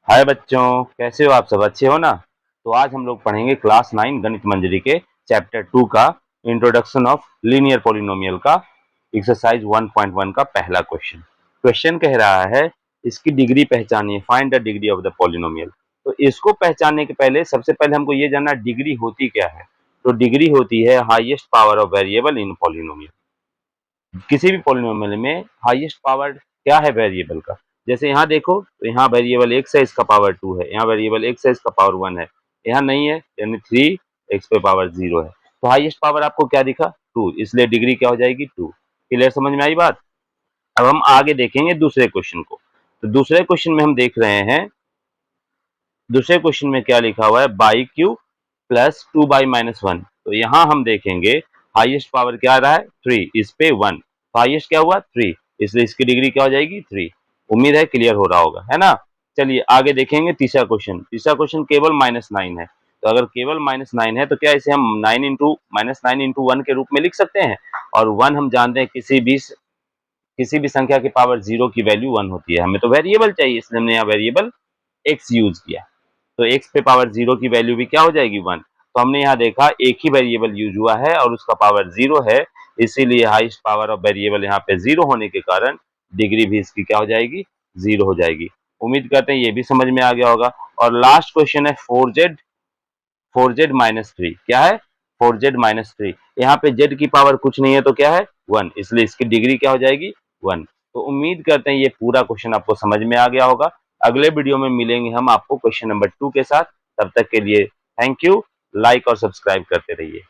हाय बच्चों, कैसे हो आप सब? अच्छे हो ना? तो आज हम लोग पढ़ेंगे क्लास 9 गणित मंजरी के चैप्टर 2 का इंट्रोडक्शन ऑफ लीनियर पॉलिनोमियल का एक्सरसाइज 1.1 का पहला क्वेश्चन। क्वेश्चन कह रहा है इसकी डिग्री पहचानिए, find the degree of the polynomial. तो इसको पहचानने के पहले सबसे पहले हमको ये जानना डिग्री होती क्या है। तो डिग्री होती है highest power of variable in polynomial. किसी भी पॉलिनोमियल में हाईएस्ट पावर क्या है वेरिएबल का। जैसे यहाँ देखो तो यहाँ वेरिएबल एक्स है, इसका पावर 2 है, यहाँ वेरिएबल एक्स है, इसका पावर 1 है, यहाँ नहीं है यानी 3 एक्स पे पावर 0 है। तो हाईएस्ट पावर आपको क्या दिखा? 2, इसलिए डिग्री क्या हो जाएगी? 2। क्लियर, समझ में आई बात? अब हम आगे देखेंगे दूसरे क्वेश्चन को। तो दूसरे क्वेश्चन में हम देख रहे हैं, दूसरे क्वेश्चन में क्या लिखा हुआ है, बाई क्यू प्लस 2 बाई -1। तो यहाँ हम देखेंगे हाईएस्ट पावर क्या आ रहा है? 3, इस पे 1, तो हाईएस्ट क्या हुआ? 3, इसलिए इसकी डिग्री क्या हो जाएगी? 3। उम्मीद है क्लियर हो रहा होगा, है ना? चलिए आगे देखेंगे तीसरा क्वेश्चन। तीसरा क्वेश्चन केवल -9 है। तो अगर केवल -9 है तो क्या इसे हम 9 इंटू 1 के रूप में लिख सकते हैं? और 1 हम जानते हैं किसी भी संख्या के पावर 0 की वैल्यू 1 होती है। हमें तो वेरिएबल चाहिए, इसलिए हमने यहाँ वेरिएबल एक्स यूज किया। तो एक्स पे पावर 0 की वैल्यू भी क्या हो जाएगी? 1। तो हमने यहाँ देखा एक ही वेरिएबल यूज हुआ है और उसका पावर 0 है, इसीलिए हाईएस्ट पावर ऑफ वेरिएबल यहाँ पे 0 होने के कारण डिग्री भी इसकी क्या हो जाएगी? 0 हो जाएगी। उम्मीद करते हैं ये भी समझ में आ गया होगा। और लास्ट क्वेश्चन है 4z क्या है? 4z-3। यहाँ पे z की पावर कुछ नहीं है तो क्या है? 1, इसलिए इसकी डिग्री क्या हो जाएगी? 1। तो उम्मीद करते हैं ये पूरा क्वेश्चन आपको समझ में आ गया होगा। अगले वीडियो में मिलेंगे हम आपको क्वेश्चन नंबर 2 के साथ। तब तक के लिए थैंक यू। लाइक और सब्सक्राइब करते रहिए।